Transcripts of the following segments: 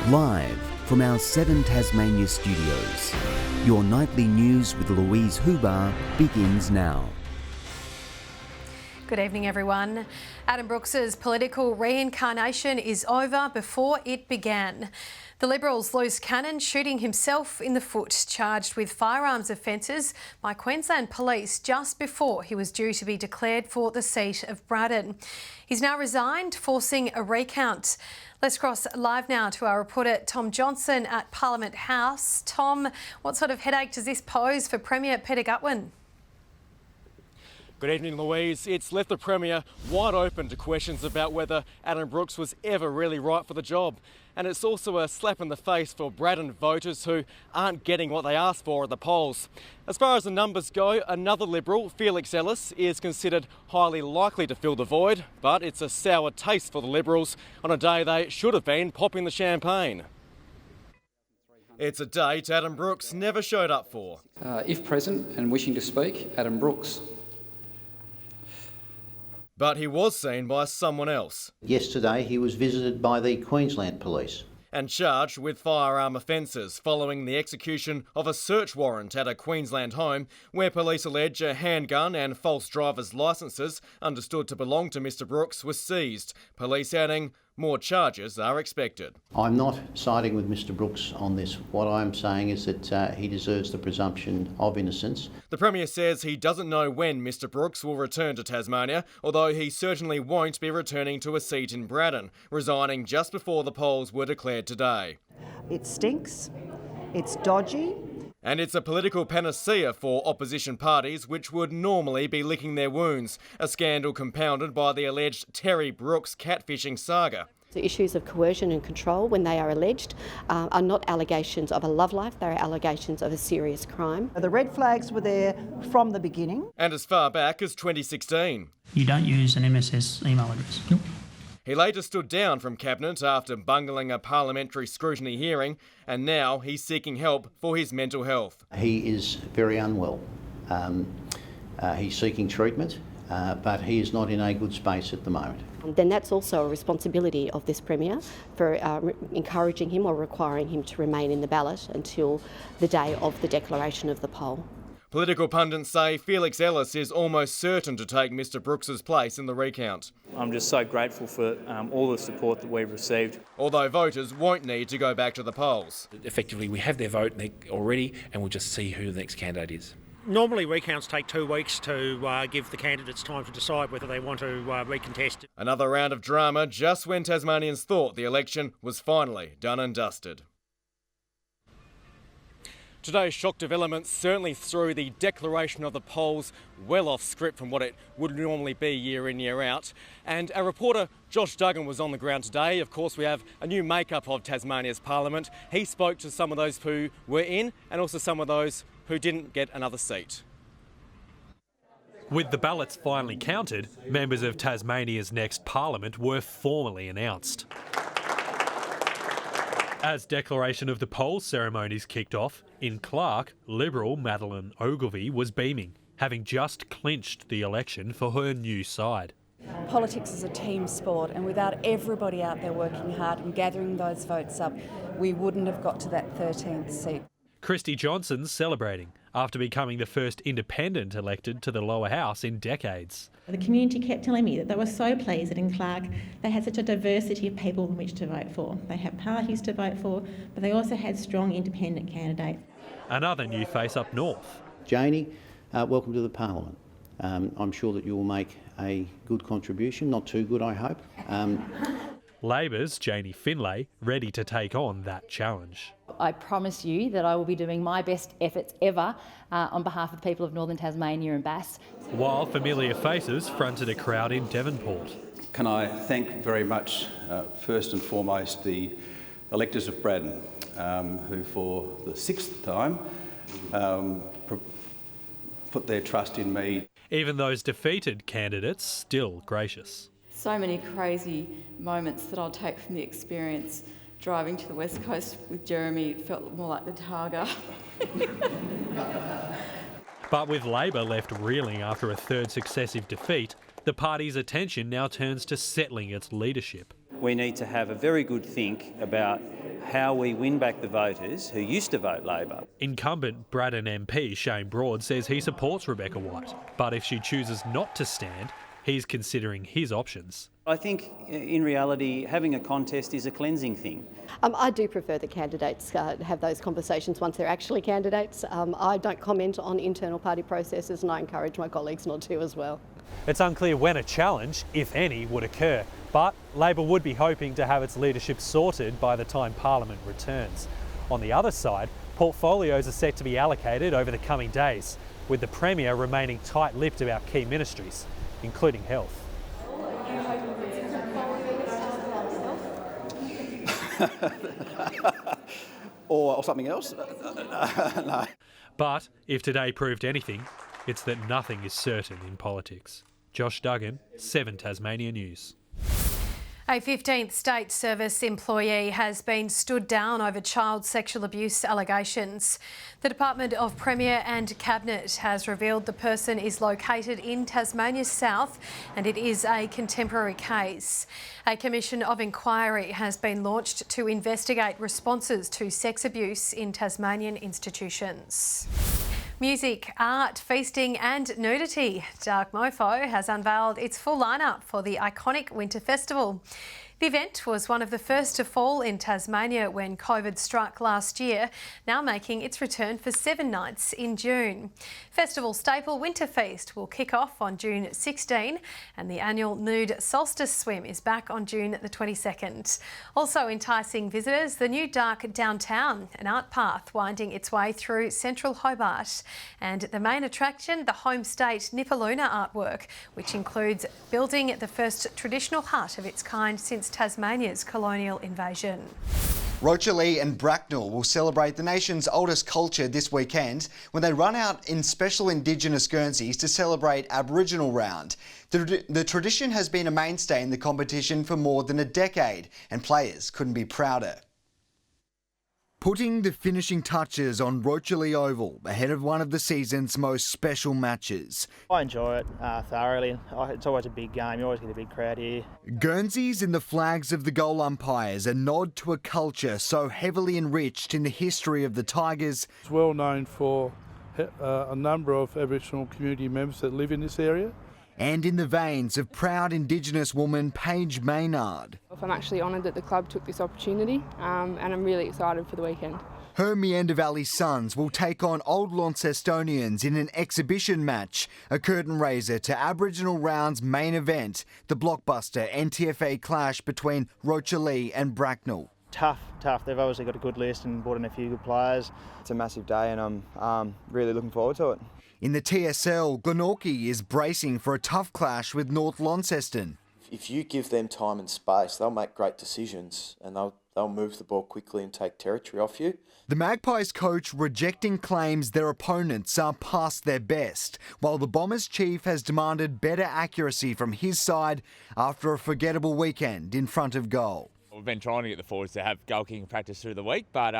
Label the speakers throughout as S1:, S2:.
S1: Live from our 7 Tasmania studios, your nightly news with Louise Huber begins now.
S2: Good evening, everyone. Adam Brooks's political reincarnation is over before it began. The Liberals' loose cannon shooting himself in the foot, charged with firearms offences by Queensland Police just before he was due to be declared for the seat of Braddon. He's now resigned, forcing a recount. Let's cross live now to our reporter Tom Johnson at Parliament House. Tom, what sort of headache does this pose for Premier Peter Gutwein?
S3: Good evening, Louise. It's left the Premier wide open to questions about whether Adam Brooks was ever really right for the job. And it's also a slap in the face for Braddon voters who aren't getting what they asked for at the polls. As far as the numbers go, another Liberal, Felix Ellis, is considered highly likely to fill the void, but it's a sour taste for the Liberals on a day they should have been popping the champagne. It's a date Adam Brooks never showed up for.
S4: If present and wishing to speak, Adam Brooks.
S3: But he was seen by someone else.
S5: Yesterday he was visited by the Queensland Police.
S3: And charged with firearm offences following the execution of a search warrant at a Queensland home where police allege a handgun and false driver's licences understood to belong to Mr Brooks was seized. Police adding more charges are expected.
S5: I'm not siding with Mr Brooks on this. What I'm saying is that he deserves the presumption of innocence.
S3: The Premier says he doesn't know when Mr Brooks will return to Tasmania, although he certainly won't be returning to a seat in Braddon, resigning just before the polls were declared today.
S6: It stinks, it's dodgy.
S3: And it's a political panacea for opposition parties which would normally be licking their wounds, a scandal compounded by the alleged Terry Brooks catfishing saga.
S7: The issues of coercion and control, when they are alleged, are not allegations of a love life, they are allegations of a serious crime.
S6: The red flags were there from the beginning.
S3: And as far back as 2016.
S8: You don't use an MSS email address. Yep.
S3: He later stood down from Cabinet after bungling a parliamentary scrutiny hearing, and now he's seeking help for his mental health.
S5: He is very unwell. He's seeking treatment, but he is not in a good space at the moment.
S7: Then that's also a responsibility of this Premier for encouraging him or requiring him to remain in the ballot until the day of the declaration of the poll.
S3: Political pundits say Felix Ellis is almost certain to take Mr Brooks's place in the recount.
S9: I'm just so grateful for all the support that we've received.
S3: Although voters won't need to go back to the polls.
S10: Effectively, we have their vote already and we'll just see who the next candidate is.
S11: Normally recounts take 2 weeks to give the candidates time to decide whether they want to recontest.
S3: Another round of drama just when Tasmanians thought the election was finally done and dusted. Today's shock developments certainly threw the declaration of the polls well off script from what it would normally be year in, year out. And our reporter Josh Duggan was on the ground today. Of course, we have a new makeup of Tasmania's Parliament. He spoke to some of those who were in and also some of those who didn't get another seat.
S12: With the ballots finally counted, members of Tasmania's next Parliament were formally announced. As declaration of the polls ceremonies kicked off, in Clark, Liberal Madeleine Ogilvie was beaming, having just clinched the election for her new side.
S13: Politics is a team sport, and without everybody out there working hard and gathering those votes up, we wouldn't have got to that 13th seat.
S12: Christy Johnson's celebrating after becoming the first independent elected to the lower house in decades.
S14: The community kept telling me that they were so pleased that in Clark they had such a diversity of people in which to vote for. They had parties to vote for, but they also had strong independent candidates.
S12: Another new face up north.
S5: Janie, welcome to the Parliament. I'm sure that you will make a good contribution, not too good I hope.
S12: Labor's Janie Finlay ready to take on that challenge.
S15: I promise you that I will be doing my best efforts ever on behalf of the people of Northern Tasmania and Bass.
S12: While familiar faces fronted a crowd in Devonport.
S16: Can I thank very much, first and foremost, the electors of Braddon, who for the 6th time put their trust in me.
S12: Even those defeated candidates still gracious.
S17: So many crazy moments that I'll take from the experience. Driving to the West Coast with Jeremy felt more like the Targa.
S12: But with Labor left reeling after a third successive defeat, the party's attention now turns to settling its leadership.
S18: we need to have a very good think about how we win back the voters who used to vote Labor.
S12: Incumbent Braddon MP Shane Broad says he supports Rebecca White, but if she chooses not to stand, he's considering his options.
S18: I think in reality having a contest is a cleansing thing.
S7: I do prefer that candidates have those conversations once they're actually candidates. I don't comment on internal party processes, and I encourage my colleagues not to as well.
S12: It's unclear when a challenge, if any, would occur, but Labor would be hoping to have its leadership sorted by the time Parliament returns. On the other side, portfolios are set to be allocated over the coming days, with the Premier remaining tight-lipped about key ministries, including health.
S16: or something else? No.
S12: But if today proved anything, it's that nothing is certain in politics. Josh Duggan, 7 Tasmania News.
S2: A 15th State Service employee has been stood down over child sexual abuse allegations. The Department of Premier and Cabinet has revealed the person is located in Tasmania's south and it is a contemporary case. A commission of inquiry has been launched to investigate responses to sex abuse in Tasmanian institutions. Music, art, feasting and nudity. Dark Mofo has unveiled its full lineup for the iconic Winter Festival. The event was one of the first to fall in Tasmania when COVID struck last year, now making its return for 7 nights in June. Festival staple Winter Feast will kick off on June 16 and the annual nude solstice swim is back on June the 22nd. Also enticing visitors, the new dark downtown, an art path winding its way through central Hobart. And the main attraction, the home state Nipaluna artwork, which includes building the first traditional hut of its kind since Tasmania's colonial invasion.
S19: Rochalie and Bracknell will celebrate the nation's oldest culture this weekend when they run out in special Indigenous Guernseys to celebrate Aboriginal round. The tradition has been a mainstay in the competition for more than a decade and players couldn't be prouder. Putting the finishing touches on Rochalie Oval ahead of one of the season's most special matches.
S20: I enjoy it thoroughly. It's always a big game. You always get a big crowd here.
S19: Guernseys and the flags of the goal umpires, a nod to a culture so heavily enriched in the history of the Tigers.
S21: It's well known for a number of Aboriginal community members that live in this area.
S19: And in the veins of proud Indigenous woman Paige Maynard.
S22: I'm actually honoured that the club took this opportunity and I'm really excited for the weekend.
S19: Her Meander Valley Suns will take on Old Launcestonians in an exhibition match, a curtain raiser to Aboriginal Round's main event, the blockbuster NTFA clash between Rochalie and Bracknell.
S20: Tough. They've obviously got a good list and brought in a few good players.
S23: It's a massive day and I'm really looking forward to it.
S19: In the TSL, Glenorchy is bracing for a tough clash with North Launceston.
S24: If you give them time and space, they'll make great decisions and they'll move the ball quickly and take territory off you.
S19: The Magpies coach rejecting claims their opponents are past their best, while the Bombers chief has demanded better accuracy from his side after a forgettable weekend in front of goal.
S25: We've been trying to get the forwards to have goal kicking practice through the week, but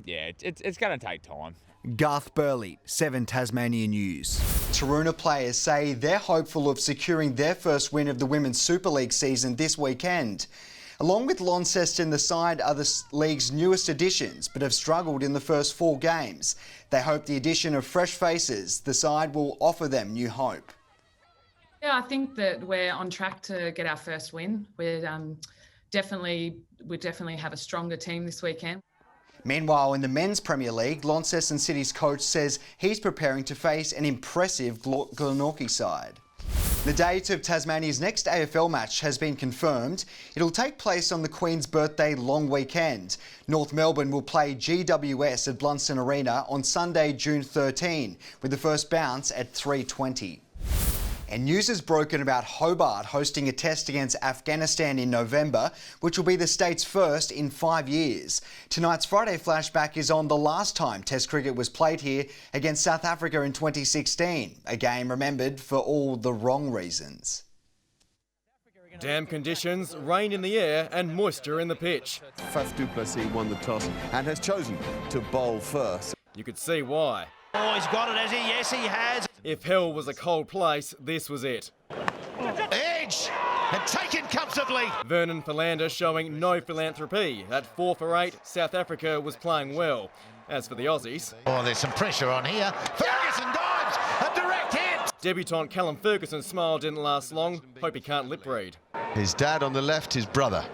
S25: it's going to take time.
S19: Garth Burley, 7 Tasmania News. Taroona players say they're hopeful of securing their first win of the Women's Super League season this weekend. Along with Launceston, the side are the league's newest additions, but have struggled in the first 4 games. They hope the addition of fresh faces, the side will offer them new hope.
S26: Yeah, I think that we're on track to get our first win. We definitely have a stronger team this weekend.
S19: Meanwhile, in the Men's Premier League, Launceston City's coach says he's preparing to face an impressive Glenorchy side. The date of Tasmania's next AFL match has been confirmed. It'll take place on the Queen's Birthday long weekend. North Melbourne will play GWS at Blunston Arena on Sunday, June 13, with the first bounce at 3:20. And news has broken about Hobart hosting a test against Afghanistan in November, which will be the state's first in 5 years. Tonight's Friday flashback is on the last time Test cricket was played here against South Africa in 2016, a game remembered for all the wrong reasons.
S3: Damp conditions, rain in the air and moisture in the pitch.
S27: Faf du Plessis won the toss and has chosen to bowl first.
S3: You could see why.
S28: Oh, he's got it, has he? Yes, he has.
S3: If hell was a cold place, this was it.
S28: Edge!
S1: and taken comfortably.
S3: Vernon Philander showing no philanthropy. At 4 for 8, South Africa was playing well. As for the Aussies...
S1: Oh, there's some pressure on here. Ferguson dives, a direct hit.
S3: Debutant Callum Ferguson's smile didn't last long. Hope he can't lip read.
S27: His dad on the left, his brother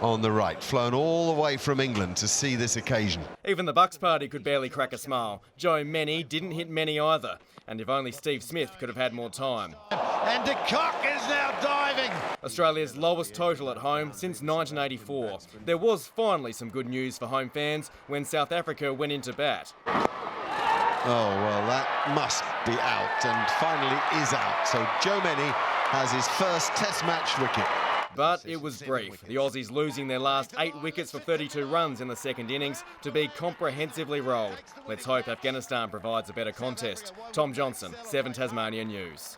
S27: on the right, flown all the way from England to see this occasion.
S3: Even the Bucks party could barely crack a smile. Joe Many didn't hit many either. And if only Steve Smith could have had more time.
S1: And de Kock is now diving.
S3: Australia's lowest total at home since 1984. There was finally some good news for home fans when South Africa went into bat.
S27: Oh, well, that must be out, and finally is out. So Joe Many has his first Test match wicket.
S3: But it was brief. The Aussies losing their last 8 wickets for 32 runs in the second innings to be comprehensively rolled. Let's hope Afghanistan provides a better contest. Tom Johnson, 7 Tasmania News.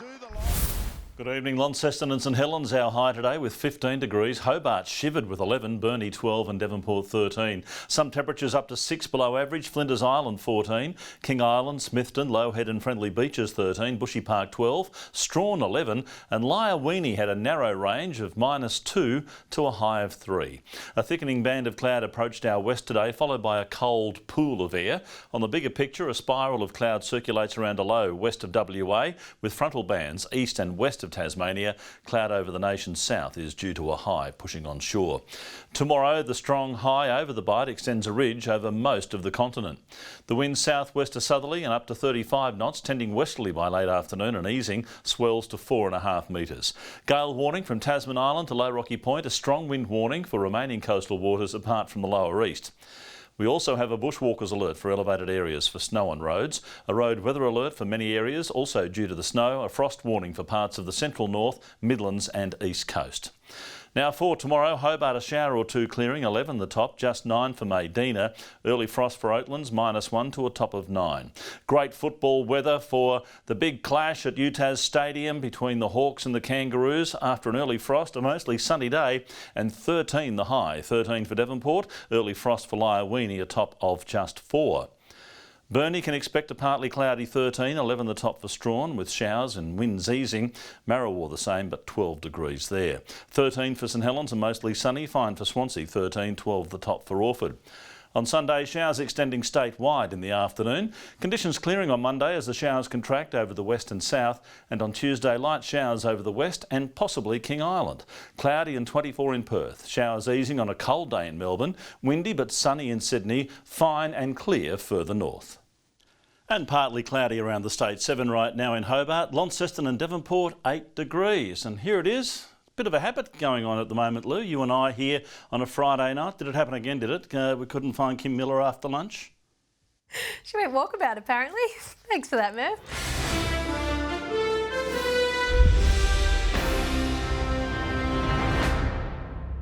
S4: Good evening, Launceston and St Helens our high today with 15 degrees. Hobart shivered with 11, Burnie 12 and Devonport 13. Some temperatures up to 6 below average. Flinders Island 14, King Island, Smithton, Lowhead and Friendly Beaches 13, Bushy Park 12, Strawn 11 and Lyawini had a narrow range of -2 to a high of 3. A thickening band of cloud approached our west today, followed by a cold pool of air. On the bigger picture, a spiral of cloud circulates around a low west of WA with frontal bands east and west of Tasmania. Cloud over the nation's south is due to a high pushing on shore. Tomorrow, the strong high over the Bight extends a ridge over most of the continent. The wind southwest to southerly and up to 35 knots, tending westerly by late afternoon and easing, swells to 4.5 metres. Gale warning from Tasman Island to Low Rocky Point, a strong wind warning for remaining coastal waters apart from the lower east. We also have a bushwalkers alert for elevated areas for snow on roads, a road weather alert for many areas, also due to the snow, a frost warning for parts of the central north, Midlands and east coast. Now for tomorrow, Hobart a shower or two clearing, 11 the top, just 9 for Maydena. Early frost for Oatlands, -1 to a top of 9. Great football weather for the big clash at UTAS Stadium between the Hawks and the Kangaroos after an early frost, a mostly sunny day, and 13 the high, 13 for Devonport. Early frost for Lyawini, a top of just 4. Burnie can expect a partly cloudy 13, 11 the top for Strawn with showers and winds easing. Marrawar the same but 12 degrees there. 13 for St Helens and mostly sunny, fine for Swansea 13, 12 the top for Orford. On Sunday, showers extending statewide in the afternoon. Conditions clearing on Monday as the showers contract over the west and south, and on Tuesday light showers over the west and possibly King Island. Cloudy and 24 in Perth. Showers easing on a cold day in Melbourne. Windy but sunny in Sydney. Fine and clear further north. And partly cloudy around the state. 7 right now in Hobart. Launceston and Devonport 8 degrees. And here it is. Bit of a habit going on at the moment, Lou. You and I here on a Friday night. Did it happen again, did it? We couldn't find Kim Miller after lunch?
S2: She went walkabout, apparently. Thanks for that, Murph.